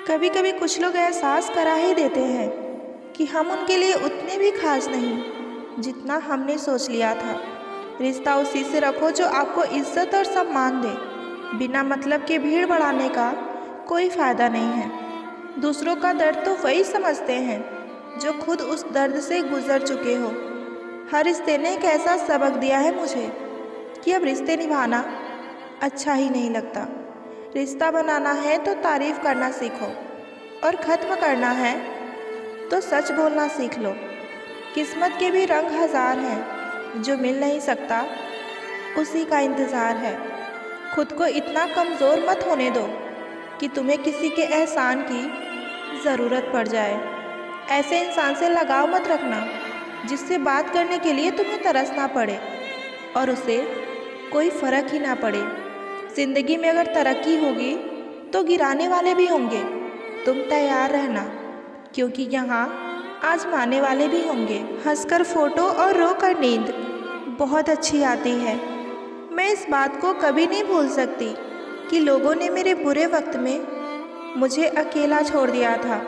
कभी कभी कुछ लोग एहसास करा ही देते हैं कि हम उनके लिए उतने भी खास नहीं जितना हमने सोच लिया था। रिश्ता उसी से रखो जो आपको इज्जत और सम्मान दे। बिना मतलब के भीड़ बढ़ाने का कोई फ़ायदा नहीं है। दूसरों का दर्द तो वही समझते हैं जो खुद उस दर्द से गुजर चुके हो। हर रिश्ते ने एक ऐसा सबक दिया है मुझे कि अब रिश्ते निभाना अच्छा ही नहीं लगता। रिश्ता बनाना है तो तारीफ़ करना सीखो और ख़त्म करना है तो सच बोलना सीख लो। किस्मत के भी रंग हज़ार हैं, जो मिल नहीं सकता उसी का इंतज़ार है। खुद को इतना कमज़ोर मत होने दो कि तुम्हें किसी के एहसान की ज़रूरत पड़ जाए। ऐसे इंसान से लगाव मत रखना जिससे बात करने के लिए तुम्हें तरसना पड़े और उसे कोई फ़र्क ही ना पड़े। ज़िंदगी में अगर तरक्की होगी तो गिराने वाले भी होंगे। तुम तैयार रहना, क्योंकि यहाँ आजमाने वाले भी होंगे। हंसकर फ़ोटो और रोकर नींद बहुत अच्छी आती है। मैं इस बात को कभी नहीं भूल सकती कि लोगों ने मेरे बुरे वक्त में मुझे अकेला छोड़ दिया था।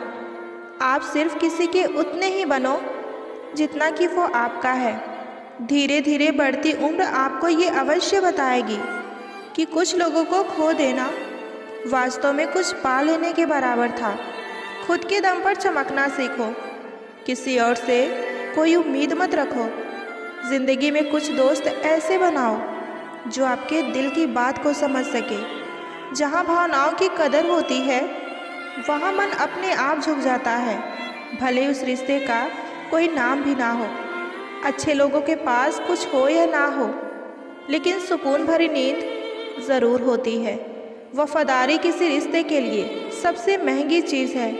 आप सिर्फ किसी के उतने ही बनो जितना कि वो आपका है। धीरे धीरे बढ़ती उम्र आपको ये अवश्य बताएगी कि कुछ लोगों को खो देना वास्तव में कुछ पा लेने के बराबर था। खुद के दम पर चमकना सीखो, किसी और से कोई उम्मीद मत रखो। ज़िंदगी में कुछ दोस्त ऐसे बनाओ जो आपके दिल की बात को समझ सके। जहाँ भावनाओं की कदर होती है वहाँ मन अपने आप झुक जाता है, भले उस रिश्ते का कोई नाम भी ना हो। अच्छे लोगों के पास कुछ हो या ना हो, लेकिन सुकून भरी नींद ज़रूर होती है। वफ़ादारी किसी रिश्ते के लिए सबसे महंगी चीज़ है,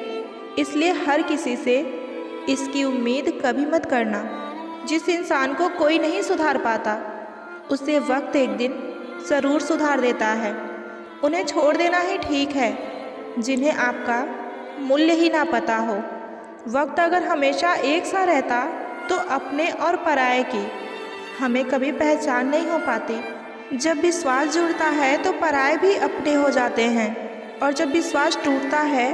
इसलिए हर किसी से इसकी उम्मीद कभी मत करना। जिस इंसान को कोई नहीं सुधार पाता उसे वक्त एक दिन ज़रूर सुधार देता है। उन्हें छोड़ देना ही ठीक है जिन्हें आपका मूल्य ही ना पता हो। वक्त अगर हमेशा एक सा रहता तो अपने और पराये की हमें कभी पहचान नहीं हो पाती। जब विश्वास जुड़ता है तो पराये भी अपने हो जाते हैं, और जब विश्वास टूटता है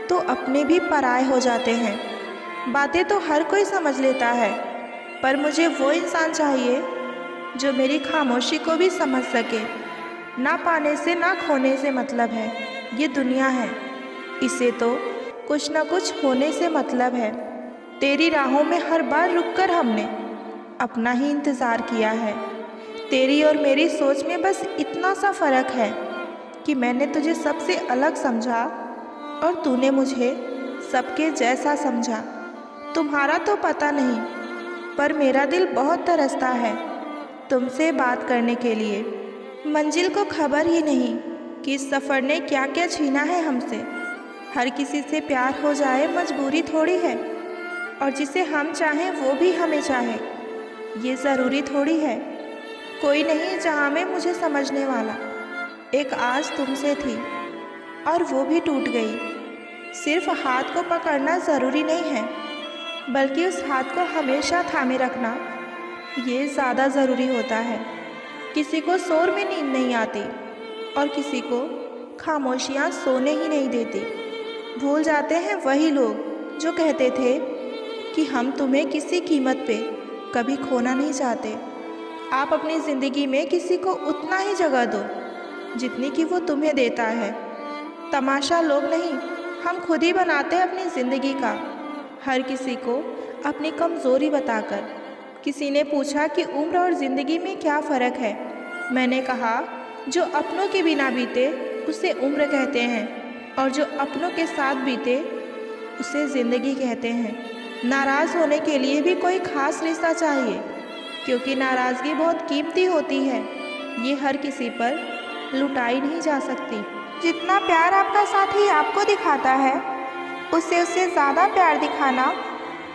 तो अपने भी पराये हो जाते हैं। बातें तो हर कोई समझ लेता है, पर मुझे वो इंसान चाहिए जो मेरी खामोशी को भी समझ सके। ना पाने से ना खोने से मतलब है, ये दुनिया है, इसे तो कुछ ना कुछ होने से मतलब है। तेरी राहों में हर बार रुककर हमने अपना ही इंतज़ार किया है। तेरी और मेरी सोच में बस इतना सा फ़र्क है कि मैंने तुझे सबसे अलग समझा और तूने मुझे सबके जैसा समझा। तुम्हारा तो पता नहीं, पर मेरा दिल बहुत तरसता है तुमसे बात करने के लिए। मंजिल को खबर ही नहीं कि इस सफ़र ने क्या क्या छीना है हमसे। हर किसी से प्यार हो जाए मजबूरी थोड़ी है, और जिसे हम चाहें वो भी हमें चाहे ये ज़रूरी थोड़ी है। कोई नहीं जहाँ में मुझे समझने वाला। एक आस तुमसे थी और वो भी टूट गई। सिर्फ हाथ को पकड़ना ज़रूरी नहीं है, बल्कि उस हाथ को हमेशा थामे रखना ये ज़्यादा ज़रूरी होता है। किसी को शोर में नींद नहीं आती और किसी को खामोशियाँ सोने ही नहीं देती। भूल जाते हैं वही लोग जो कहते थे कि हम तुम्हें किसी कीमत पे कभी खोना नहीं चाहते। आप अपनी ज़िंदगी में किसी को उतना ही जगह दो जितनी कि वो तुम्हें देता है। तमाशा लोग नहीं, हम खुद ही बनाते हैं अपनी ज़िंदगी का, हर किसी को अपनी कमज़ोरी बताकर। किसी ने पूछा कि उम्र और ज़िंदगी में क्या फ़र्क है। मैंने कहा, जो अपनों के बिना बीते उसे उम्र कहते हैं, और जो अपनों के साथ बीते उसे ज़िंदगी कहते हैं। नाराज़ होने के लिए भी कोई ख़ास रिश्ता चाहिए, क्योंकि नाराज़गी बहुत कीमती होती है। ये हर किसी पर लुटाई नहीं जा सकती। जितना प्यार आपका साथी आपको दिखाता है, उससे ज़्यादा प्यार दिखाना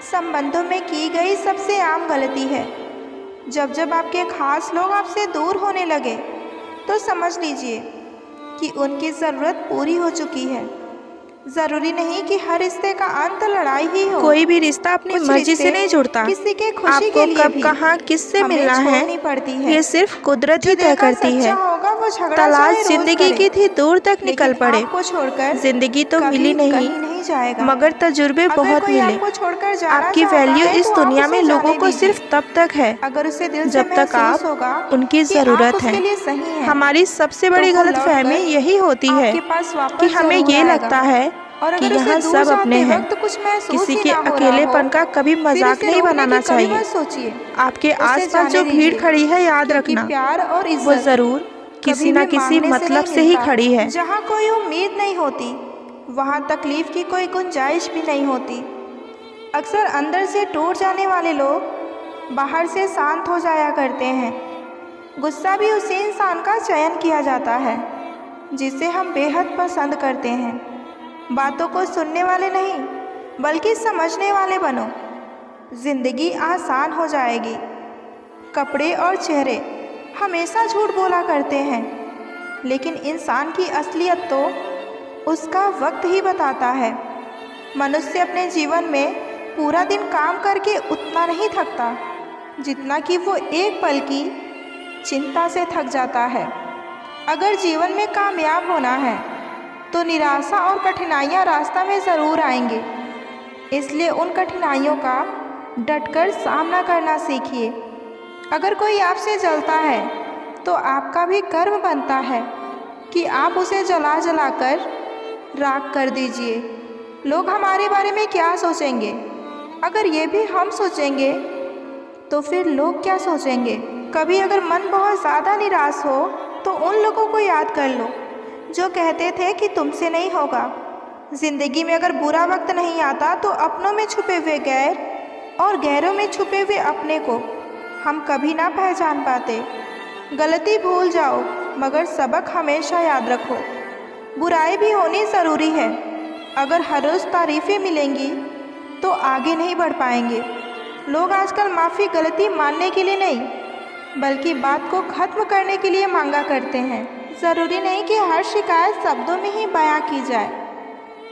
संबंधों में की गई सबसे आम गलती है। जब जब आपके खास लोग आपसे दूर होने लगे तो समझ लीजिए कि उनकी ज़रूरत पूरी हो चुकी है। ज़रूरी नहीं कि हर रिश्ते का अंत लड़ाई ही हो। कोई भी रिश्ता अपनी मर्जी से नहीं जुड़ता। किसी के खुशी के लिए कब कहाँ किससे मिलना है पड़ती है, ये सिर्फ कुदरत ही तय करती है। होगा वो तलाश जिंदगी की थी दूर तक निकल पड़े। आपको छोड़कर जिंदगी तो कभी मिली नहीं, कहीं नहीं जाएगा। मगर तजुर्बे बहुत अगर कोई मिले। आपको छोड़कर जाना आपकी चाहता वैल्यू है, इस तो आप दुनिया में उसे लोगों जाने को दीजिए। सिर्फ तब तक है अगर उसे दिल से जब तक महसूस आप होगा उनकी कि आप ज़रूरत उसके है। लिए सही हैं, हमारी सबसे बड़ी तो वो गलतफहमी लौटकर यही होती है आपके पास वापस कि हमें जरूर ये आएगा। लगता है और कि अगर उसे यहाँ दूर सब अपने जाते हैं। वक्त कुछ महसूस किसी ही के ना हो रहा हो, अकेलेपन का कभी फिर मजाक उसे नहीं रोकने बनाना की कभी चाहिए। मत सोचिए। आपके उसे आसपास जाने जो भीड़ दीजिए, खड़ी है, याद क्योंकि रखना प्यार और वो इज्जत ज़रूर किसी कभी न भी किसी मांगने मतलब नहीं से ही मिलता। खड़ी है। जहाँ कोई उम्मीद नहीं होती, वहाँ तकलीफ की कोई गुंजाइश भी नहीं होती। अक्सर अंदर से टूट जाने वाले लोग बाहर से शांत हो जाया करते हैं। गुस्सा भी उसी इंसान का चयन किया जाता है जिसे हम बेहद पसंद करते हैं। बातों को सुनने वाले नहीं, बल्कि समझने वाले बनो। जिंदगी आसान हो जाएगी। कपड़े और चेहरे हमेशा झूठ बोला करते हैं, लेकिन इंसान की असलियत तो उसका वक्त ही बताता है। मनुष्य अपने जीवन में पूरा दिन काम करके उतना नहीं थकता जितना कि वो एक पल की चिंता से थक जाता है। अगर जीवन में कामयाब होना है तो निराशा और कठिनाइयाँ रास्ता में ज़रूर आएंगी, इसलिए उन कठिनाइयों का डटकर सामना करना सीखिए। अगर कोई आपसे जलता है तो आपका भी कर्म बनता है कि आप उसे जला जलाकर राख कर दीजिए। लोग हमारे बारे में क्या सोचेंगे? अगर ये भी हम सोचेंगे तो फिर लोग क्या सोचेंगे? कभी अगर मन बहुत ज़्यादा निराश हो तो उन लोगों को याद कर लो जो कहते थे कि तुमसे नहीं होगा। ज़िंदगी में अगर बुरा वक्त नहीं आता तो अपनों में छुपे हुए गैर और गैरों में छुपे हुए अपने को हम कभी ना पहचान पाते। गलती भूल जाओ, मगर सबक हमेशा याद रखो। बुराई भी होनी ज़रूरी है। अगर हर रोज़ तारीफ़ें मिलेंगी तो आगे नहीं बढ़ पाएंगे। लोग आजकल माफ़ी गलती मानने के लिए नहीं, बल्कि बात को ख़त्म करने के लिए मांगा करते हैं। ज़रूरी नहीं कि हर शिकायत शब्दों में ही बयां की जाए।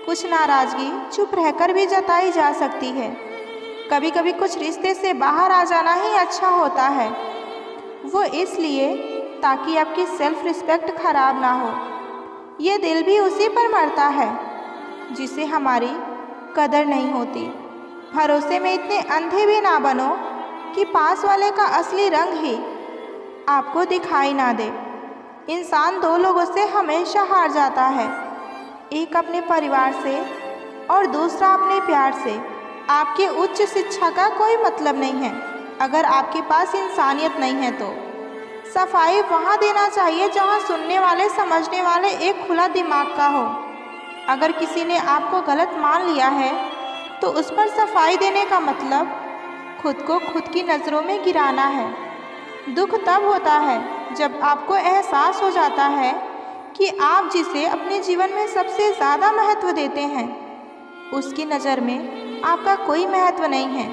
कुछ नाराज़गी चुप रहकर भी जताई जा सकती है। कभी कभी कुछ रिश्ते से बाहर आ जाना ही अच्छा होता है, वो इसलिए ताकि आपकी सेल्फ रिस्पेक्ट खराब ना हो। ये दिल भी उसी पर मरता है जिसे हमारी कदर नहीं होती। भरोसे में इतने अंधे भी ना बनो कि पास वाले का असली रंग ही आपको दिखाई ना दे। इंसान दो लोगों से हमेशा हार जाता है, एक अपने परिवार से और दूसरा अपने प्यार से। आपकी उच्च शिक्षा का कोई मतलब नहीं है अगर आपके पास इंसानियत नहीं है तो। सफाई वहाँ देना चाहिए जहाँ सुनने वाले समझने वाले एक खुला दिमाग का हो। अगर किसी ने आपको गलत मान लिया है तो उस पर सफाई देने का मतलब खुद को खुद की नज़रों में गिराना है। दुख तब होता है जब आपको एहसास हो जाता है कि आप जिसे अपने जीवन में सबसे ज़्यादा महत्व देते हैं उसकी नज़र में आपका कोई महत्व नहीं है।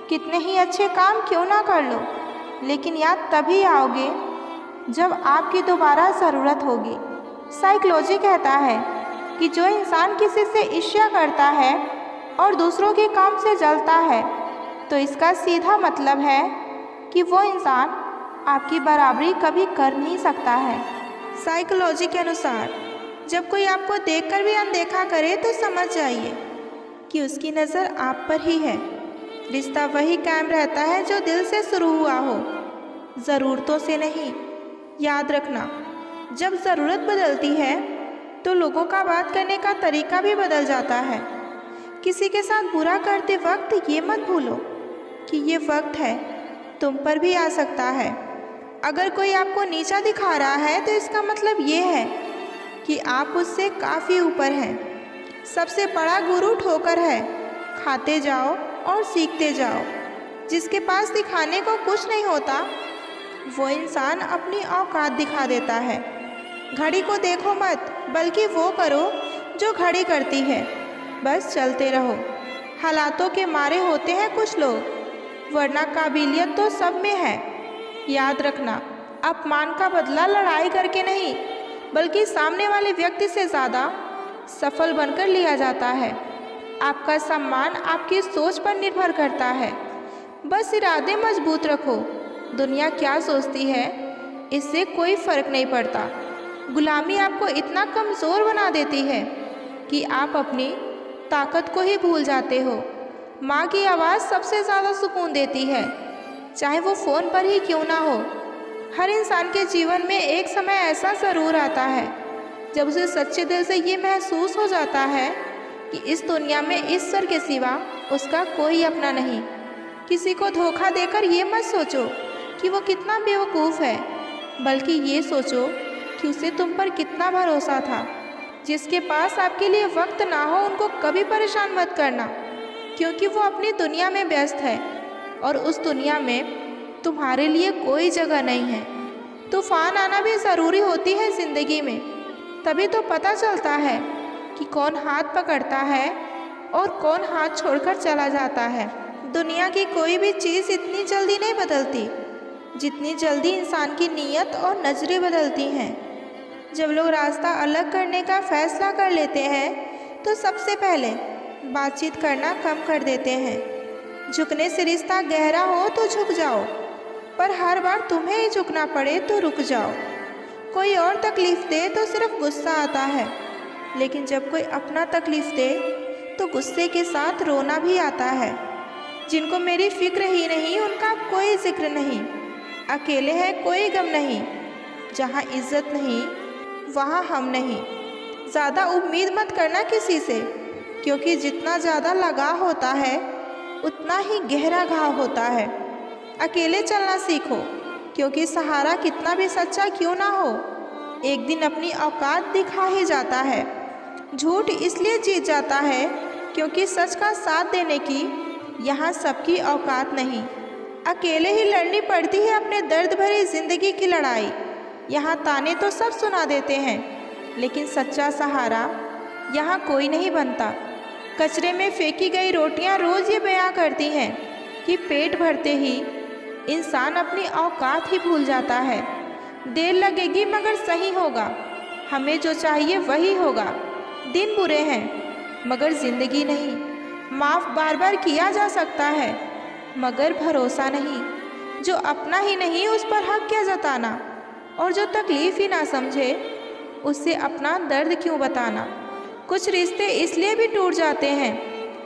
कितने ही अच्छे काम क्यों ना कर लो, लेकिन याद तभी आओगे जब आपकी दोबारा ज़रूरत होगी। साइकोलॉजी कहता है कि जो इंसान किसी से ईर्ष्या करता है और दूसरों के काम से जलता है तो इसका सीधा मतलब है कि वो इंसान आपकी बराबरी कभी कर नहीं सकता है। साइकोलॉजी के अनुसार जब कोई आपको देखकर भी अनदेखा करे तो समझ जाइए कि उसकी नज़र आप पर ही है। रिश्ता वही कायम रहता है जो दिल से शुरू हुआ हो, ज़रूरतों से नहीं। याद रखना, जब ज़रूरत बदलती है तो लोगों का बात करने का तरीका भी बदल जाता है। किसी के साथ बुरा करते वक्त ये मत भूलो कि ये वक्त है तुम पर भी आ सकता है। अगर कोई आपको नीचा दिखा रहा है तो इसका मतलब ये है कि आप उससे काफ़ी ऊपर हैं। सबसे बड़ा गुरु ठोकर है, खाते जाओ और सीखते जाओ। जिसके पास दिखाने को कुछ नहीं होता वो इंसान अपनी औकात दिखा देता है। घड़ी को देखो मत, बल्कि वो करो जो घड़ी करती है। बस चलते रहो। हालातों के मारे होते हैं कुछ लोग, वरना काबिलियत तो सब में है। याद रखना, अपमान का बदला लड़ाई करके नहीं, बल्कि सामने वाले व्यक्ति से ज़्यादा सफल बनकर लिया जाता है। आपका सम्मान आपकी सोच पर निर्भर करता है। बस इरादे मजबूत रखो। दुनिया क्या सोचती है इससे कोई फर्क नहीं पड़ता। गुलामी आपको इतना कमज़ोर बना देती है कि आप अपनी ताकत को ही भूल जाते हो। माँ की आवाज़ सबसे ज़्यादा सुकून देती है, चाहे वो फ़ोन पर ही क्यों ना हो। हर इंसान के जीवन में एक समय ऐसा ज़रूर आता है जब उसे सच्चे दिल से ये महसूस हो जाता है कि इस दुनिया में ईश्वर के सिवा उसका कोई अपना नहीं। किसी को धोखा देकर ये मत सोचो कि वो कितना बेवकूफ़ है, बल्कि ये सोचो कि उसे तुम पर कितना भरोसा था। जिसके पास आपके लिए वक्त ना हो उनको कभी परेशान मत करना, क्योंकि वो अपनी दुनिया में व्यस्त है और उस दुनिया में तुम्हारे लिए कोई जगह नहीं है। तूफान आना भी ज़रूरी होती है ज़िंदगी में, तभी तो पता चलता है कि कौन हाथ पकड़ता है और कौन हाथ छोड़कर चला जाता है। दुनिया की कोई भी चीज़ इतनी जल्दी नहीं बदलती जितनी जल्दी इंसान की नीयत और नज़रें बदलती हैं। जब लोग रास्ता अलग करने का फैसला कर लेते हैं तो सबसे पहले बातचीत करना कम कर देते हैं। झुकने से रिश्ता गहरा हो तो झुक जाओ, पर हर बार तुम्हें ही झुकना पड़े तो रुक जाओ। कोई और तकलीफ़ दे तो सिर्फ गुस्सा आता है, लेकिन जब कोई अपना तकलीफ़ दे तो गुस्से के साथ रोना भी आता है। जिनको मेरी फ़िक्र ही नहीं उनका कोई जिक्र नहीं। अकेले हैं कोई गम नहीं, जहाँ इज्जत नहीं वहाँ हम नहीं। ज़्यादा उम्मीद मत करना किसी से, क्योंकि जितना ज़्यादा लगाव होता है उतना ही गहरा घाव होता है। अकेले चलना सीखो, क्योंकि सहारा कितना भी सच्चा क्यों ना हो एक दिन अपनी औकात दिखा ही जाता है। झूठ इसलिए जीत जाता है क्योंकि सच का साथ देने की यहाँ सबकी औकात नहीं। अकेले ही लड़नी पड़ती है अपने दर्द भरी ज़िंदगी की लड़ाई। यहाँ ताने तो सब सुना देते हैं, लेकिन सच्चा सहारा यहाँ कोई नहीं बनता। कचरे में फेंकी गई रोटियाँ रोज़ ये बयां करती हैं कि पेट भरते ही इंसान अपनी औकात ही भूल जाता है। देर लगेगी मगर सही होगा, हमें जो चाहिए वही होगा। दिन बुरे हैं मगर ज़िंदगी नहीं। माफ़ बार बार किया जा सकता है मगर भरोसा नहीं। जो अपना ही नहीं उस पर हक क्या जताना, और जो तकलीफ़ ही ना समझे उससे अपना दर्द क्यों बताना। कुछ रिश्ते इसलिए भी टूट जाते हैं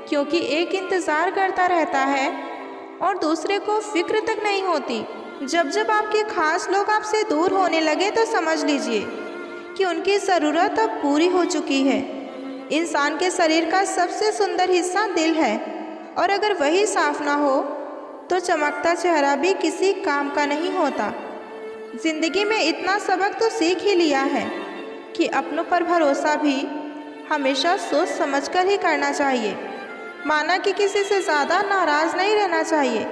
क्योंकि एक इंतज़ार करता रहता है और दूसरे को फ़िक्र तक नहीं होती। जब जब आपके ख़ास लोग आपसे दूर होने लगे तो समझ लीजिए कि उनकी ज़रूरत अब पूरी हो चुकी है। इंसान के शरीर का सबसे सुंदर हिस्सा दिल है, और अगर वही साफ ना हो तो चमकता चेहरा भी किसी काम का नहीं होता। ज़िंदगी में इतना सबक तो सीख ही लिया है कि अपनों पर भरोसा भी हमेशा सोच समझकर ही करना चाहिए। माना कि किसी से ज़्यादा नाराज़ नहीं रहना चाहिए,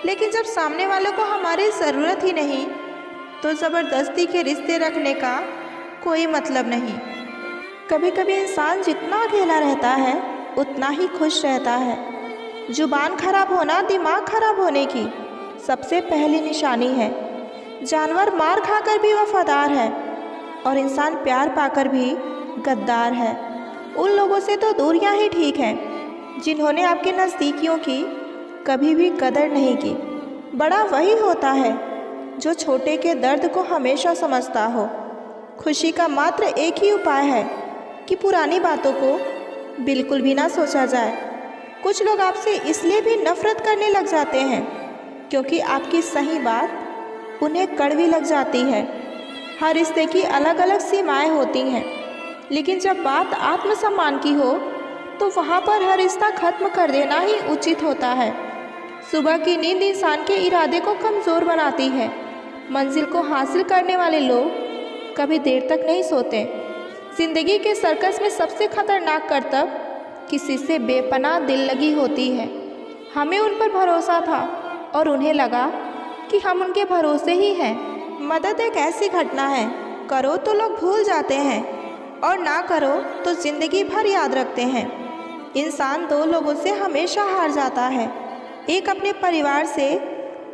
लेकिन जब सामने वालों को हमारी ज़रूरत ही नहीं तो ज़बरदस्ती के रिश्ते रखने का कोई मतलब नहीं। कभी कभी इंसान जितना अकेला रहता है उतना ही खुश रहता है। जुबान खराब होना दिमाग खराब होने की सबसे पहली निशानी है। जानवर मार खाकर भी वफादार है और इंसान प्यार पाकर भी गद्दार है। उन लोगों से तो दूरियां ही ठीक हैं जिन्होंने आपके नज़दीकियों की कभी भी कदर नहीं की। बड़ा वही होता है जो छोटे के दर्द को हमेशा समझता हो। खुशी का मात्र एक ही उपाय है कि पुरानी बातों को बिल्कुल भी ना सोचा जाए। कुछ लोग आपसे इसलिए भी नफ़रत करने लग जाते हैं क्योंकि आपकी सही बात उन्हें कड़वी लग जाती है। हर रिश्ते की अलग अलग सीमाएं होती हैं, लेकिन जब बात आत्मसम्मान की हो तो वहाँ पर हर रिश्ता खत्म कर देना ही उचित होता है। सुबह की नींद इंसान के इरादे को कमज़ोर बनाती है। मंजिल को हासिल करने वाले लोग कभी देर तक नहीं सोते। ज़िंदगी के सर्कस में सबसे खतरनाक करतब किसी से बेपनाह दिल लगी होती है। हमें उन पर भरोसा था और उन्हें लगा कि हम उनके भरोसे ही हैं। मदद एक ऐसी घटना है, करो तो लोग भूल जाते हैं और ना करो तो ज़िंदगी भर याद रखते हैं। इंसान दो लोगों से हमेशा हार जाता है, एक अपने परिवार से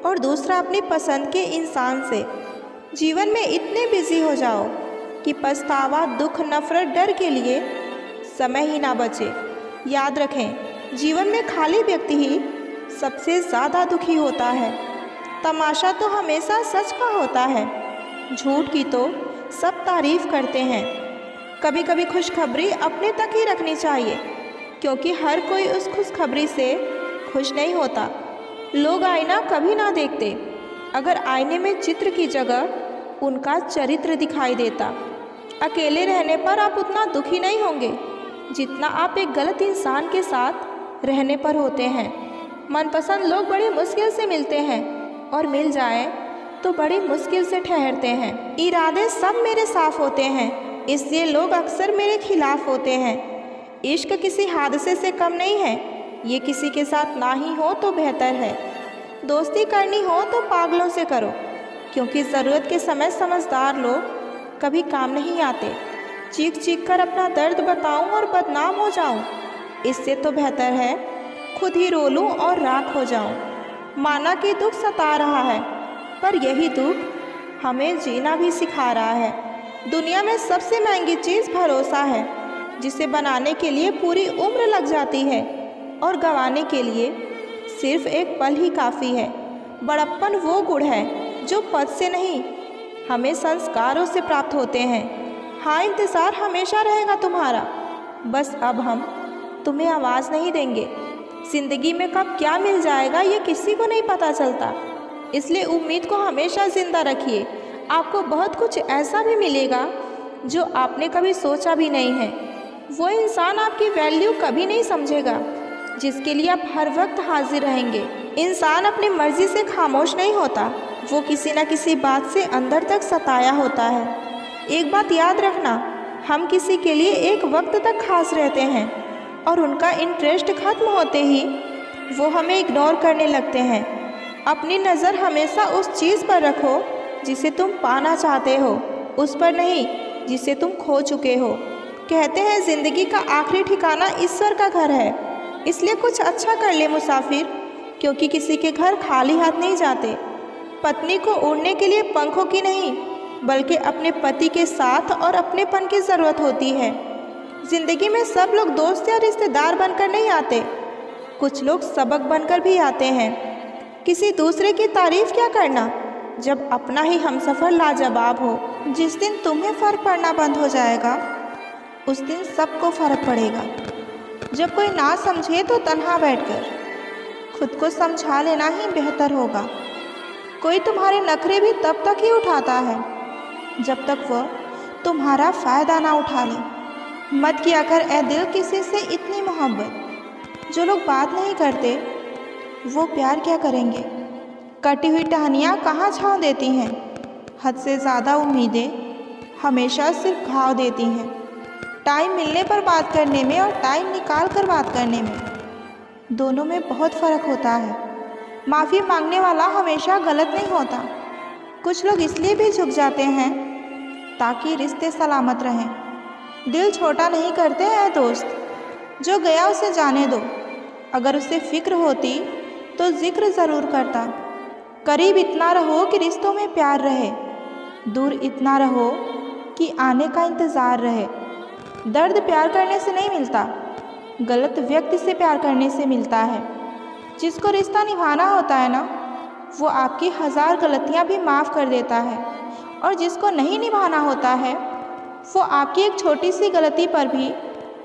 और दूसरा अपनी पसंद के इंसान से। जीवन में इतने बिजी हो जाओ कि पछतावा, दुख, नफरत, डर के लिए समय ही ना बचे। याद रखें, जीवन में खाली व्यक्ति ही सबसे ज़्यादा दुखी होता है। तमाशा तो हमेशा सच का होता है, झूठ की तो सब तारीफ करते हैं। कभी कभी खुशखबरी अपने तक ही रखनी चाहिए, क्योंकि हर कोई उस खुशखबरी से खुश नहीं होता। लोग आईना कभी ना देखते अगर आईने में चित्र की जगह उनका चरित्र दिखाई देता। अकेले रहने पर आप उतना दुखी नहीं होंगे जितना आप एक गलत इंसान के साथ रहने पर होते हैं। मनपसंद लोग बड़ी मुश्किल से मिलते हैं और मिल जाए तो बड़ी मुश्किल से ठहरते हैं। इरादे सब मेरे साफ होते हैं, इसलिए लोग अक्सर मेरे खिलाफ होते हैं। इश्क किसी हादसे से कम नहीं है, ये किसी के साथ ना ही हो तो बेहतर है। दोस्ती करनी हो तो पागलों से करो, क्योंकि ज़रूरत के समय समझदार लोग कभी काम नहीं आते। चीख चीख कर अपना दर्द बताऊं और बदनाम हो जाऊं, इससे तो बेहतर है खुद ही रो लूं और राख हो जाऊं। माना कि दुख सता रहा है, पर यही दुख हमें जीना भी सिखा रहा है। दुनिया में सबसे महंगी चीज़ भरोसा है, जिसे बनाने के लिए पूरी उम्र लग जाती है और गंवाने के लिए सिर्फ एक पल ही काफ़ी है। बड़प्पन वो गुण है जो पद से नहीं, हमें संस्कारों से प्राप्त होते हैं। हाँ, इंतज़ार हमेशा रहेगा तुम्हारा, बस अब हम तुम्हें आवाज़ नहीं देंगे। ज़िंदगी में कब क्या मिल जाएगा ये किसी को नहीं पता चलता, इसलिए उम्मीद को हमेशा ज़िंदा रखिए। आपको बहुत कुछ ऐसा भी मिलेगा जो आपने कभी सोचा भी नहीं है। वो इंसान आपकी वैल्यू कभी नहीं समझेगा जिसके लिए आप हर वक्त हाजिर रहेंगे। इंसान अपनी मर्ज़ी से खामोश नहीं होता, वो किसी न किसी बात से अंदर तक सताया होता है। एक बात याद रखना, हम किसी के लिए एक वक्त तक खास रहते हैं और उनका इंटरेस्ट खत्म होते ही वो हमें इग्नोर करने लगते हैं। अपनी नज़र हमेशा उस चीज़ पर रखो जिसे तुम पाना चाहते हो, उस पर नहीं जिसे तुम खो चुके हो। कहते हैं ज़िंदगी का आखिरी ठिकाना ईश्वर का घर है, इसलिए कुछ अच्छा कर ले मुसाफिर, क्योंकि किसी के घर खाली हाथ नहीं जाते। पत्नी को उड़ने के लिए पंखों की नहीं, बल्कि अपने पति के साथ और अपनेपन की ज़रूरत होती है। ज़िंदगी में सब लोग दोस्त या रिश्तेदार बनकर नहीं आते, कुछ लोग सबक बनकर भी आते हैं। किसी दूसरे की तारीफ़ क्या करना जब अपना ही हमसफ़र लाजवाब हो। जिस दिन तुम्हें फ़र्क पड़ना बंद हो जाएगा, उस दिन सबको फ़र्क पड़ेगा। जब कोई ना समझे तो तन्हा बैठकर खुद को समझा लेना ही बेहतर होगा। कोई तुम्हारे नखरे भी तब तक ही उठाता है जब तक वह तुम्हारा फ़ायदा ना उठा ले। मत किया कर ए दिल किसी से इतनी मोहब्बत, जो लोग बात नहीं करते वो प्यार क्या करेंगे। कटी हुई टहनियाँ कहाँ छाँव देती हैं, हद से ज़्यादा उम्मीदें हमेशा सिर्फ घाव देती हैं। टाइम मिलने पर बात करने में और टाइम निकाल कर बात करने में, दोनों में बहुत फ़र्क होता है। माफ़ी मांगने वाला हमेशा गलत नहीं होता। कुछ लोग इसलिए भी झुक जाते हैं ताकि रिश्ते सलामत रहें। दिल छोटा नहीं करते हैं दोस्त, जो गया उसे जाने दो। अगर उसे फ़िक्र होती तो जिक्र ज़रूर करता। करीब इतना रहो कि रिश्तों में प्यार रहे, दूर इतना रहो कि आने का इंतज़ार रहे। दर्द प्यार करने से नहीं मिलता, गलत व्यक्ति से प्यार करने से मिलता है। जिसको रिश्ता निभाना होता है ना, वो आपकी 1000 गलतियाँ भी माफ़ कर देता है, और जिसको नहीं निभाना होता है वो आपकी एक छोटी सी गलती पर भी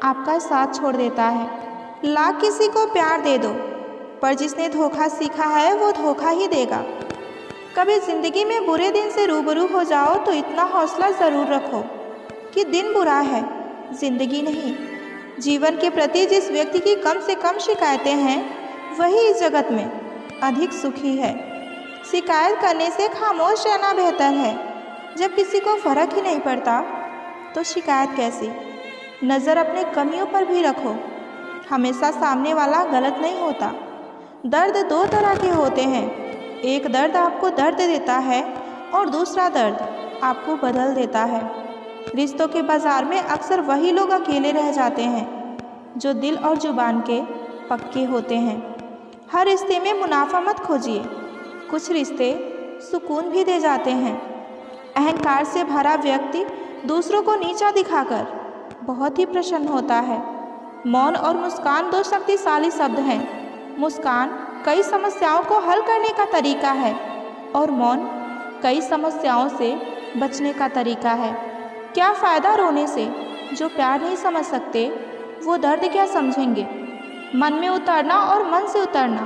आपका साथ छोड़ देता है। लाख किसी को प्यार दे दो, पर जिसने धोखा सीखा है वो धोखा ही देगा। कभी ज़िंदगी में बुरे दिन से रूबरू हो जाओ तो इतना हौसला ज़रूर रखो कि दिन बुरा है, ज़िंदगी नहीं। जीवन के प्रति जिस व्यक्ति की कम से कम शिकायतें हैं, वही इस जगत में अधिक सुखी है। शिकायत करने से खामोश रहना बेहतर है। जब किसी को फ़र्क ही नहीं पड़ता तो शिकायत कैसी। नज़र अपने कमियों पर भी रखो, हमेशा सामने वाला गलत नहीं होता। दर्द 2 तरह के होते हैं, एक दर्द आपको दर्द देता है और दूसरा दर्द आपको बदल देता है। रिश्तों के बाज़ार में अक्सर वही लोग अकेले रह जाते हैं जो दिल और जुबान के पक्के होते हैं। हर रिश्ते में मुनाफा मत खोजिए, कुछ रिश्ते सुकून भी दे जाते हैं। अहंकार से भरा व्यक्ति दूसरों को नीचा दिखाकर बहुत ही प्रसन्न होता है। मौन और मुस्कान 2 शक्तिशाली शब्द हैं। मुस्कान कई समस्याओं को हल करने का तरीका है और मौन कई समस्याओं से बचने का तरीका है। क्या फ़ायदा रोने से? जो प्यार नहीं समझ सकते वो दर्द क्या समझेंगे? मन में उतरना और मन से उतरना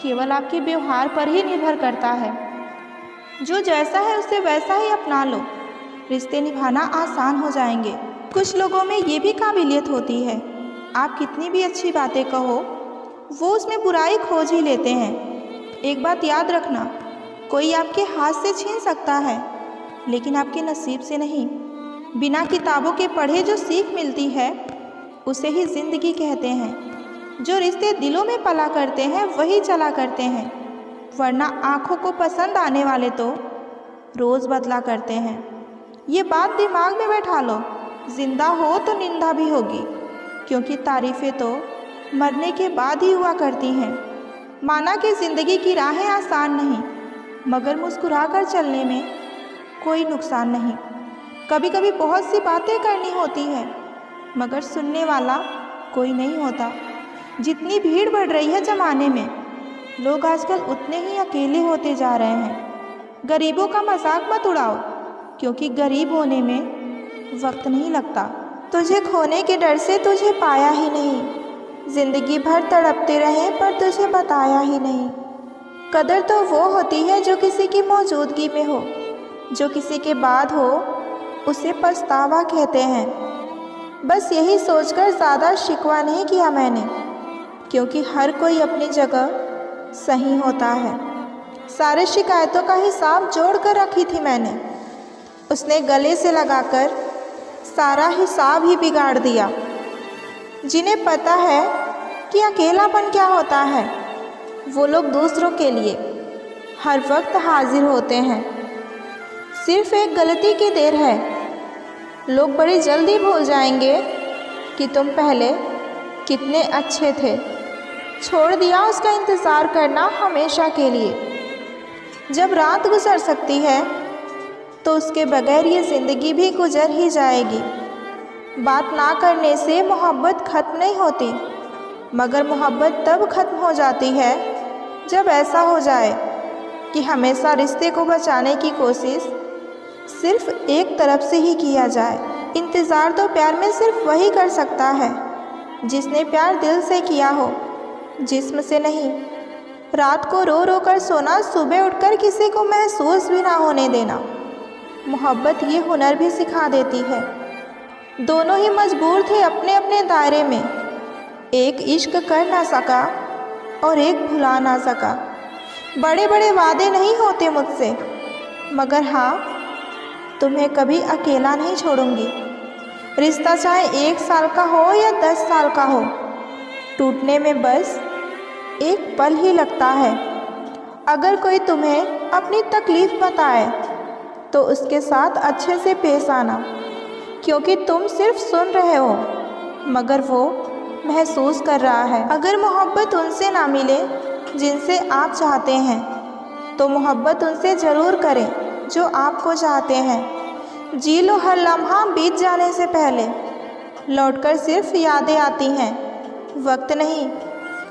केवल आपके व्यवहार पर ही निर्भर करता है। जो जैसा है उसे वैसा ही अपना लो, रिश्ते निभाना आसान हो जाएंगे। कुछ लोगों में ये भी काबिलियत होती है, आप कितनी भी अच्छी बातें कहो वो उसमें बुराई खोज ही लेते हैं। एक बात याद रखना, कोई आपके हाथ से छीन सकता है लेकिन आपके नसीब से नहीं। बिना किताबों के पढ़े जो सीख मिलती है उसे ही ज़िंदगी कहते हैं। जो रिश्ते दिलों में पला करते हैं वही चला करते हैं, वरना आँखों को पसंद आने वाले तो रोज़ बदला करते हैं। ये बात दिमाग में बैठा लो, जिंदा हो तो निंदा भी होगी, क्योंकि तारीफ़ें तो मरने के बाद ही हुआ करती हैं। माना कि ज़िंदगी की राहें आसान नहीं, मगर मुस्कुरा कर चलने में कोई नुकसान नहीं। कभी कभी बहुत सी बातें करनी होती है, मगर सुनने वाला कोई नहीं होता। जितनी भीड़ बढ़ रही है ज़माने में, लोग आजकल उतने ही अकेले होते जा रहे हैं। गरीबों का मजाक मत उड़ाओ, क्योंकि गरीब होने में वक्त नहीं लगता। तुझे खोने के डर से तुझे पाया ही नहीं, ज़िंदगी भर तड़पते रहे पर तुझे बताया ही नहीं। कदर तो वो होती है जो किसी की मौजूदगी में हो, जो किसी के बाद हो उसे पछतावा कहते हैं। बस यही सोचकर ज़्यादा शिकवा नहीं किया मैंने, क्योंकि हर कोई अपनी जगह सही होता है। सारे शिकायतों का हिसाब जोड़ कर रखी थी मैंने, उसने गले से लगाकर सारा हिसाब ही बिगाड़ दिया। जिन्हें पता है कि अकेलापन क्या होता है, वो लोग दूसरों के लिए हर वक्त हाजिर होते हैं। सिर्फ एक गलती की देर है, लोग बड़ी जल्दी भूल जाएंगे कि तुम पहले कितने अच्छे थे। छोड़ दिया उसका इंतज़ार करना हमेशा के लिए। जब रात गुजर सकती है तो उसके बगैर ये ज़िंदगी भी गुजर ही जाएगी। बात ना करने से मोहब्बत ख़त्म नहीं होती, मगर मोहब्बत तब ख़त्म हो जाती है जब ऐसा हो जाए कि हमेशा रिश्ते को बचाने की कोशिश सिर्फ एक तरफ से ही किया जाए। इंतज़ार तो प्यार में सिर्फ वही कर सकता है जिसने प्यार दिल से किया हो, जिस्म से नहीं। रात को रो रो कर सोना, सुबह उठकर किसी को महसूस भी ना होने देना। मोहब्बत ये हुनर भी सिखा देती है। दोनों ही मजबूर थे अपने अपने दायरे में, एक इश्क कर ना सका और एक भुला ना सका। बड़े बड़े वादे नहीं होते मुझसे, मगर हाँ, तुम्हें कभी अकेला नहीं छोड़ूंगी। रिश्ता चाहे 1 साल का हो या 10 साल का हो, टूटने में बस एक पल ही लगता है। अगर कोई तुम्हें अपनी तकलीफ़ बताए तो उसके साथ अच्छे से पेश आना, क्योंकि तुम सिर्फ सुन रहे हो मगर वो महसूस कर रहा है। अगर मोहब्बत उनसे ना मिले जिनसे आप चाहते हैं, तो मोहब्बत उनसे ज़रूर करें जो आपको चाहते हैं। जी लो हर लम्हा बीत जाने से पहले, लौटकर सिर्फ यादें आती हैं, वक्त नहीं।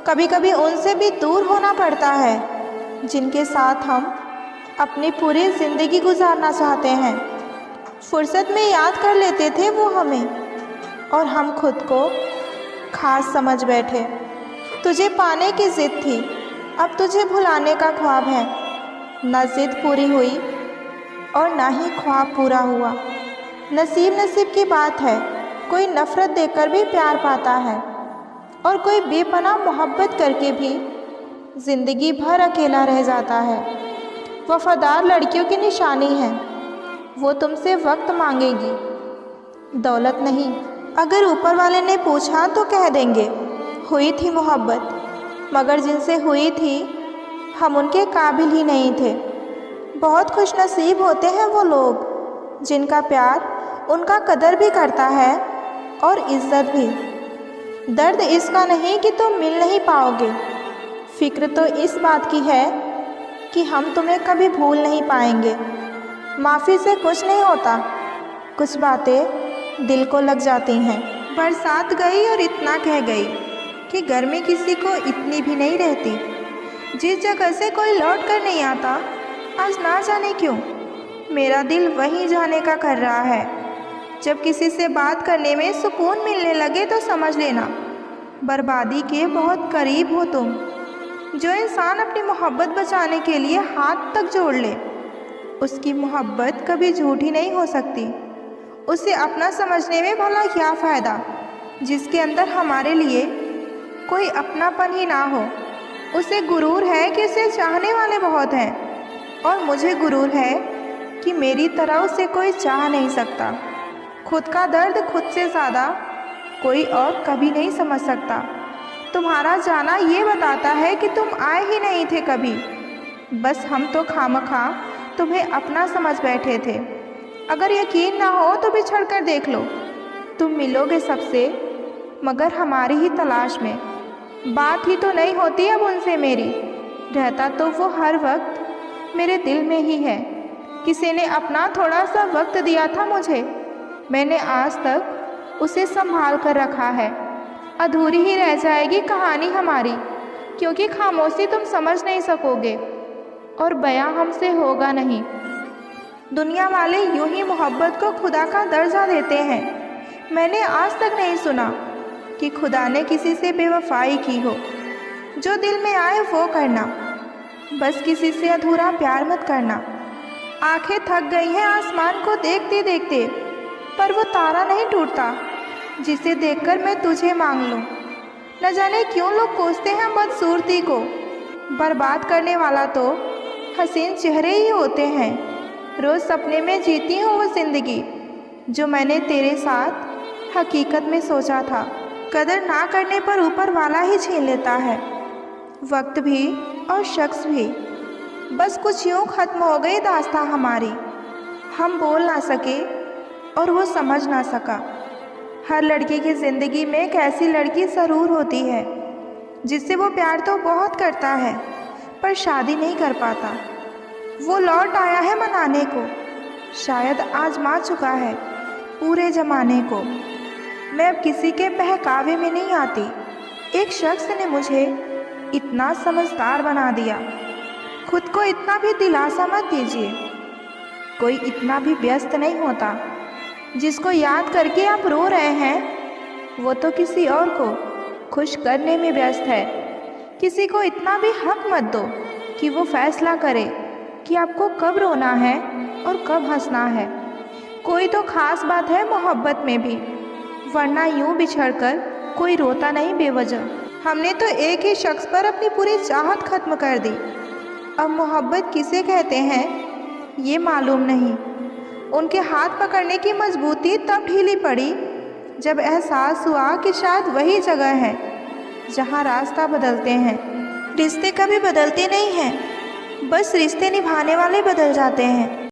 कभी कभी उनसे भी दूर होना पड़ता है जिनके साथ हम अपनी पूरी ज़िंदगी गुजारना चाहते हैं। फुर्सत में याद कर लेते थे वो हमें, और हम खुद को खास समझ बैठे। तुझे पाने की ज़िद थी, अब तुझे भुलाने का ख्वाब है। ना ज़िद पूरी हुई और ना ही ख्वाब पूरा हुआ। नसीब की बात है, कोई नफ़रत देकर भी प्यार पाता है, और कोई बेपनाह मोहब्बत करके भी ज़िंदगी भर अकेला रह जाता है। वफ़ादार लड़कियों की निशानी है, वो तुमसे वक्त मांगेगी, दौलत नहीं। अगर ऊपर वाले ने पूछा तो कह देंगे हुई थी मोहब्बत, मगर जिनसे हुई थी हम उनके काबिल ही नहीं थे। बहुत खुशनसीब होते हैं वो लोग जिनका प्यार उनका कदर भी करता है और इज़्ज़त भी। दर्द इसका नहीं कि तुम मिल नहीं पाओगे, फ़िक्र तो इस बात की है कि हम तुम्हें कभी भूल नहीं पाएंगे। माफ़ी से कुछ नहीं होता, कुछ बातें दिल को लग जाती हैं। बरसात गई और इतना कह गई कि घर में किसी को इतनी भी नहीं रहती। जिस जगह से कोई लौट कर नहीं आता, आज ना जाने क्यों मेरा दिल वहीं जाने का कर रहा है। जब किसी से बात करने में सुकून मिलने लगे तो समझ लेना बर्बादी के बहुत करीब हो तुम। जो इंसान अपनी मोहब्बत बचाने के लिए हाथ तक जोड़ ले, उसकी मोहब्बत कभी झूठी नहीं हो सकती। उसे अपना समझने में भला क्या फ़ायदा, जिसके अंदर हमारे लिए कोई अपनापन ही ना हो। उसे गुरूर है कि उसे चाहने वाले बहुत हैं, और मुझे गुरूर है कि मेरी तरह उसे कोई चाह नहीं सकता। खुद का दर्द खुद से ज़्यादा कोई और कभी नहीं समझ सकता। तुम्हारा जाना ये बताता है कि तुम आए ही नहीं थे कभी। बस हम तो खामखा तुम्हें अपना समझ बैठे थे। अगर यकीन ना हो तो बिछड़ कर देख लो, तुम मिलोगे सबसे मगर हमारी ही तलाश में। बात ही तो नहीं होती अब उनसे मेरी, रहता तो वो हर वक्त मेरे दिल में ही है। किसी ने अपना थोड़ा सा वक्त दिया था मुझे, मैंने आज तक उसे संभाल कर रखा है। अधूरी ही रह जाएगी कहानी हमारी, क्योंकि खामोशी तुम समझ नहीं सकोगे और बयां हमसे होगा नहीं। दुनिया वाले यूं ही मोहब्बत को खुदा का दर्जा देते हैं। मैंने आज तक नहीं सुना कि खुदा ने किसी से बेवफाई की हो। जो दिल में आए वो करना, बस किसी से अधूरा प्यार मत करना। आंखें थक गई हैं आसमान को देखते देखते, पर वो तारा नहीं टूटता जिसे देखकर मैं तुझे मांग लूँ। न जाने क्यों लोग कोसते हैं बदसूरती को, बर्बाद करने वाला तो हसीन चेहरे ही होते हैं। रोज़ सपने में जीती हूँ वो ज़िंदगी जो मैंने तेरे साथ हकीकत में सोचा था। कदर ना करने पर ऊपर वाला ही छीन लेता है, वक्त भी और शख्स भी। बस कुछ यूँ ख़त्म हो गई दास्तां हमारी, हम बोल ना सके और वो समझ ना सका। हर लड़की की ज़िंदगी में एक ऐसी लड़की ज़रूर होती है जिससे वो प्यार तो बहुत करता है पर शादी नहीं कर पाता। वो लौट आया है मनाने को, शायद आजमा चुका है पूरे ज़माने को। मैं अब किसी के बहकावे में नहीं आती। एक शख्स ने मुझे इतना समझदार बना दिया। खुद को इतना भी दिलासा मत दीजिए, कोई इतना भी व्यस्त नहीं होता। जिसको याद करके आप रो रहे हैं वो तो किसी और को खुश करने में व्यस्त है। किसी को इतना भी हक मत दो कि वो फैसला करे कि आपको कब रोना है और कब हंसना है। कोई तो ख़ास बात है मोहब्बत में भी, वरना यूँ बिछड़कर कोई रोता नहीं बेवजह। हमने तो एक ही शख्स पर अपनी पूरी चाहत ख़त्म कर दी। अब मोहब्बत किसे कहते हैं ये मालूम नहीं। उनके हाथ पकड़ने की मजबूती तब ढीली पड़ी जब एहसास हुआ कि शायद वही जगह है जहाँ रास्ता बदलते हैं। रिश्ते कभी बदलते नहीं हैं, बस रिश्ते निभाने वाले बदल जाते हैं।